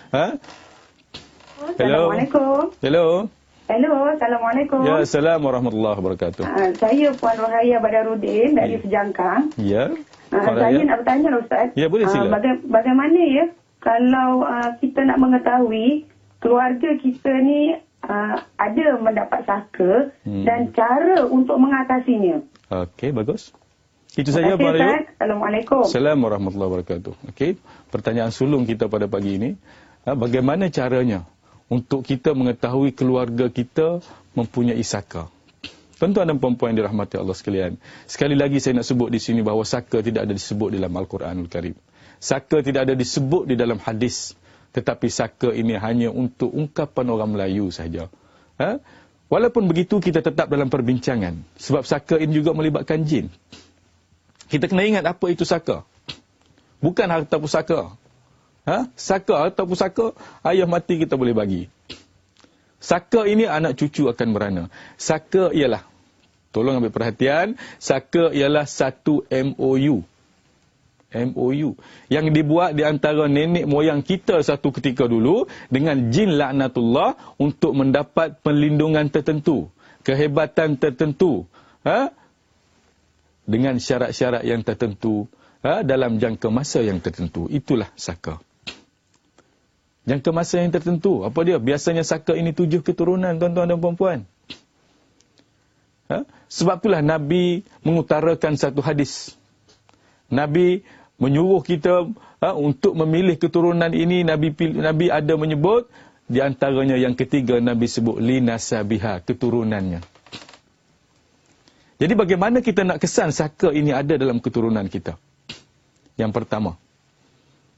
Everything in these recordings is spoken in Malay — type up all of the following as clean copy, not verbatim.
Ha? Hello. Assalamualaikum. Hello. Hello, Assalamualaikum. Ya, Assalamualaikum warahmatullahi wabarakatuh. Saya Puan Rohaya Badarudin dari Sejangkang. Ya. Saya nak bertanya Ustaz. Ya, boleh sila. Bagaimana ya kalau kita nak mengetahui keluarga kita ni ada mendapat saka dan cara untuk mengatasinya? Okey, bagus. Itu saja, Puan Rohaya. Assalamualaikum. Assalamualaikum warahmatullahi wabarakatuh. Okey, pertanyaan sulung kita pada pagi ini, bagaimana caranya untuk kita mengetahui keluarga kita mempunyai saka? Tuan-tuan dan puan-puan yang dirahmati Allah sekalian, sekali lagi saya nak sebut di sini bahawa saka tidak ada disebut dalam Al-Quranul Karim. Saka tidak ada disebut di dalam hadis, tetapi saka ini hanya untuk ungkapan orang Melayu sahaja. Walaupun begitu, kita tetap dalam perbincangan, sebab saka ini juga melibatkan jin. Kita kena ingat apa itu saka. Bukan harta pusaka. Saka, harta pusaka, ayah mati kita boleh bagi. Saka ini anak cucu akan merana. Saka ialah, tolong ambil perhatian, saka ialah satu MOU. MOU yang dibuat di antara nenek moyang kita satu ketika dulu dengan jin laknatullah untuk mendapat perlindungan tertentu, kehebatan tertentu, dengan syarat-syarat yang tertentu, dalam jangka masa yang tertentu. Itulah saka. Jangka masa yang tertentu. Apa dia? Biasanya saka ini 7 keturunan, tuan-tuan dan puan-puan. Sebab itulah Nabi mengutarakan satu hadis. Nabi menyuruh kita untuk memilih keturunan ini. Nabi ada menyebut, di antaranya yang ketiga Nabi sebut linasabiha, keturunannya. Jadi bagaimana kita nak kesan saka ini ada dalam keturunan kita? Yang pertama,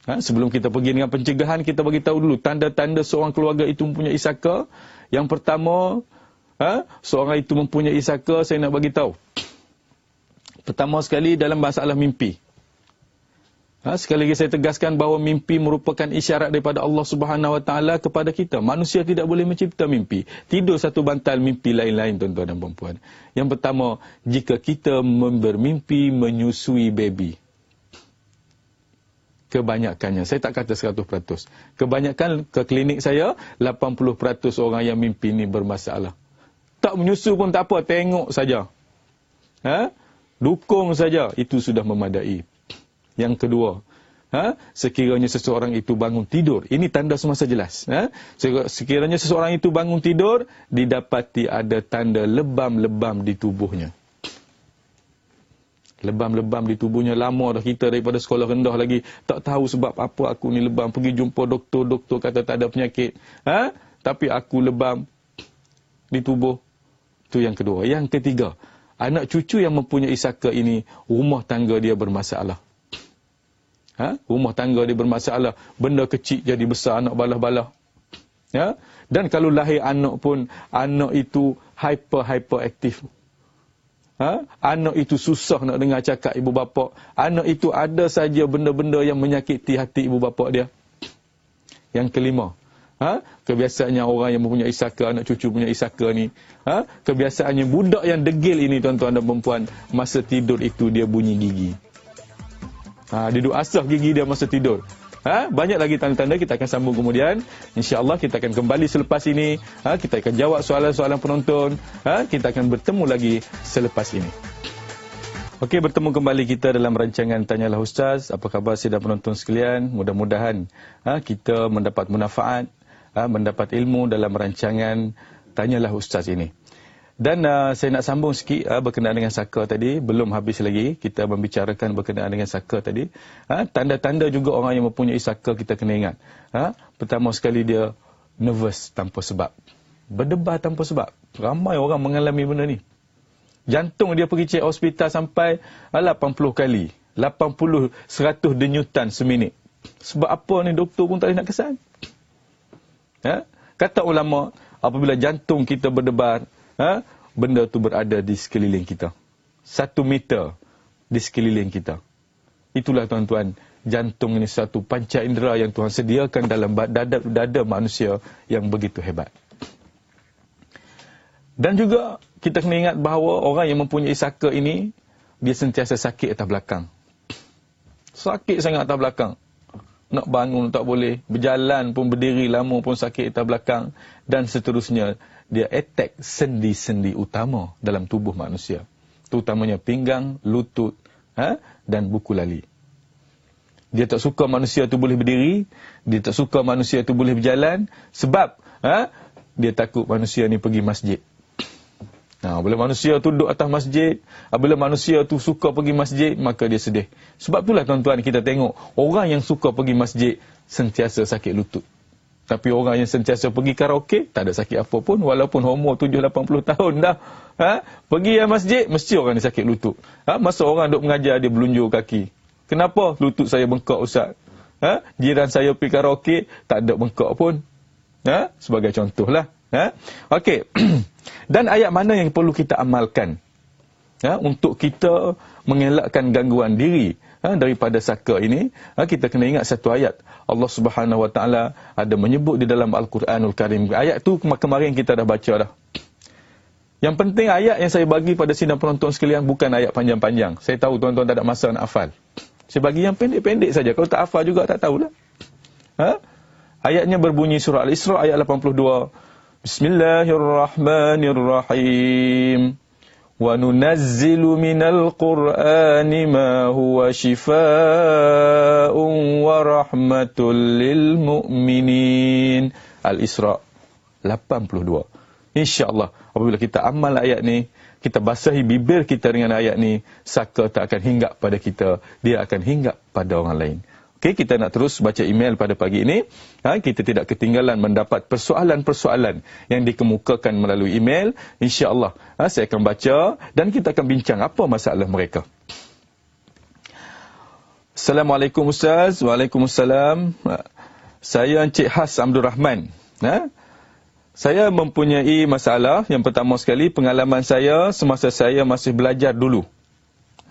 sebelum kita pergi dengan pencegahan, kita bagi tahu dulu tanda-tanda seorang keluarga itu mempunyai saka. Yang pertama, seorang itu mempunyai saka, saya nak bagi tahu. Pertama sekali dalam masalah mimpi. Sekali lagi saya tegaskan bahawa mimpi merupakan isyarat daripada Allah Subhanahu Wa Taala kepada kita. Manusia tidak boleh mencipta mimpi. Tidur satu bantal mimpi lain-lain, tuan-tuan dan puan-puan. Yang pertama, jika kita bermimpi menyusui baby. Kebanyakannya, saya tak kata 100%. Kebanyakan ke klinik saya, 80% orang yang mimpi ni bermasalah. Tak menyusu pun tak apa, tengok saja. Dukung saja, itu sudah memadai. Yang kedua, sekiranya seseorang itu bangun tidur, ini tanda semasa jelas. Sekiranya seseorang itu bangun tidur, didapati ada tanda lebam-lebam di tubuhnya. Lebam-lebam di tubuhnya, lama dah kita daripada sekolah rendah lagi, tak tahu sebab apa aku ni lebam. Pergi jumpa doktor, doktor kata tak ada penyakit. Tapi aku lebam di tubuh. Itu yang kedua. Yang ketiga, anak cucu yang mempunyai saka ini, rumah tangga dia bermasalah. Rumah tangga dia bermasalah. Benda kecil jadi besar, anak balah-balah. Dan kalau lahir anak pun, anak itu hyperaktif. Anak itu susah nak dengar cakap ibu bapa. Anak itu ada saja benda-benda yang menyakiti hati ibu bapa dia. Yang kelima, kebiasaannya orang yang mempunyai saka, anak cucu punya saka ni, kebiasaannya budak yang degil ini, tuan-tuan dan perempuan, masa tidur itu dia bunyi gigi. Dia duduk asah gigi dia masa tidur. Banyak lagi tanda-tanda, kita akan sambung kemudian. InsyaAllah kita akan kembali selepas ini. Kita akan jawab soalan-soalan penonton. Kita akan bertemu lagi selepas ini. Okey, bertemu kembali kita dalam rancangan Tanyalah Ustaz. Apa khabar sidang penonton sekalian? Mudah-mudahan kita mendapat manfaat, mendapat ilmu dalam rancangan Tanyalah Ustaz ini. Dan saya nak sambung sikit berkenaan dengan saka tadi. Belum habis lagi kita membicarakan berkenaan dengan saka tadi. Tanda-tanda juga orang yang mempunyai saka kita kena ingat. Pertama sekali dia nervous tanpa sebab. Berdebar tanpa sebab. Ramai orang mengalami benda ni. Jantung dia pergi cek hospital sampai 80 kali. 80, 100 denyutan seminit. Sebab apa ni doktor pun tak boleh nak kesan. Kata ulama, apabila jantung kita berdebar, benda tu berada di sekeliling kita. 1 meter di sekeliling kita. Itulah tuan-tuan, jantung ini satu panca indera yang Tuhan sediakan dalam dada manusia yang begitu hebat. Dan juga kita kena ingat bahawa orang yang mempunyai saka ini, dia sentiasa sakit atas belakang. Sakit sangat atas belakang. nak bangun tak boleh, berjalan pun, berdiri lama pun sakit atas belakang, dan seterusnya. Dia attack sendi-sendi utama dalam tubuh manusia, terutamanya pinggang, lutut, dan buku lali. Dia tak suka manusia tu boleh berdiri, dia tak suka manusia tu boleh berjalan, sebab dia takut manusia ni pergi masjid. Bila manusia tu duduk atas masjid, bila manusia tu suka pergi masjid, maka dia sedih. Sebab itulah tuan-tuan, kita tengok orang yang suka pergi masjid sentiasa sakit lutut. Tapi orang yang sentiasa pergi karaoke, tak ada sakit apa pun, walaupun umur 70-80 tahun dah. Pergi masjid, mesti orang ni sakit lutut. Masa orang duduk mengajar, dia belunjuk kaki. Kenapa? Lutut saya bengkak, Ustaz. Jiran saya pergi karaoke, tak ada bengkak pun. Sebagai contohlah. Okey. Dan ayat mana yang perlu kita amalkan untuk kita mengelakkan gangguan diri daripada saka ini? Kita kena ingat satu ayat. Allah Subhanahu Wa Taala ada menyebut di dalam Al-Quranul Karim. Ayat tu kemarin kita dah baca dah. Yang penting ayat yang saya bagi pada sidang penonton sekalian bukan ayat panjang-panjang. Saya tahu tuan-tuan tak ada masa nak hafal. Saya bagi yang pendek-pendek saja. Kalau tak hafal juga tak tahulah. Ayatnya berbunyi surah Al-Isra ayat 82. Bismillahirrahmanirrahim. Wa nunazzilu minal Qur'ani ma huwa shifaa'un wa rahmatul lil mu'minin. Al-Isra 82. InsyaAllah apabila kita amal ayat ni, kita basahi bibir kita dengan ayat ni, saka tak akan hinggap pada kita, dia akan hinggap pada orang lain. Okey, kita nak terus baca email pada pagi ini. Kita tidak ketinggalan mendapat persoalan-persoalan yang dikemukakan melalui email. InsyaAllah saya akan baca dan kita akan bincang apa masalah mereka. Assalamualaikum Ustaz. Waalaikumsalam. Saya Encik Has Abdul Rahman. Saya mempunyai masalah. Yang pertama sekali, pengalaman saya semasa saya masih belajar dulu.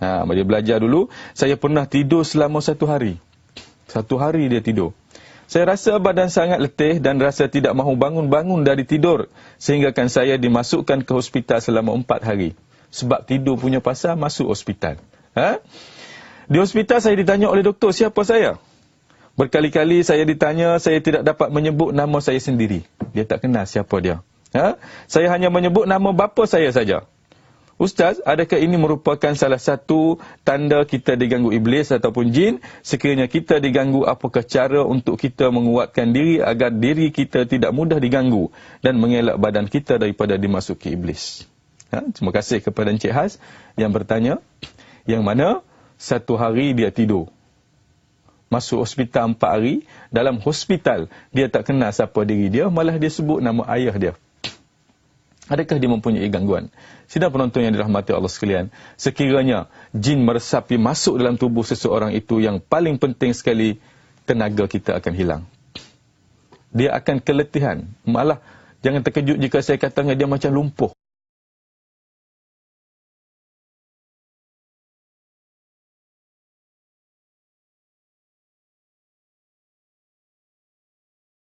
Bila belajar dulu, saya pernah tidur selama 1 hari. 1 hari dia tidur. Saya rasa badan sangat letih dan rasa tidak mahu bangun-bangun dari tidur. Sehinggakan saya dimasukkan ke hospital selama 4 hari. Sebab tidur punya pasal, masuk hospital. Di hospital saya ditanya oleh doktor siapa saya. Berkali-kali saya ditanya, saya tidak dapat menyebut nama saya sendiri. Dia tak kenal siapa dia. Saya hanya menyebut nama bapa saya saja. Ustaz, adakah ini merupakan salah satu tanda kita diganggu iblis ataupun jin? Sekiranya kita diganggu, apakah cara untuk kita menguatkan diri agar diri kita tidak mudah diganggu dan mengelak badan kita daripada dimasuki iblis? Terima kasih kepada Encik Has yang bertanya, yang mana 1 hari dia tidur. Masuk hospital 4 hari, dalam hospital dia tak kenal siapa diri dia, malah dia sebut nama ayah dia. Adakah dia mempunyai gangguan? Sidang penonton yang dirahmati Allah sekalian, sekiranya jin meresapi masuk dalam tubuh seseorang itu, yang paling penting sekali, tenaga kita akan hilang. Dia akan keletihan. Malah, jangan terkejut jika saya katakan dia macam lumpuh.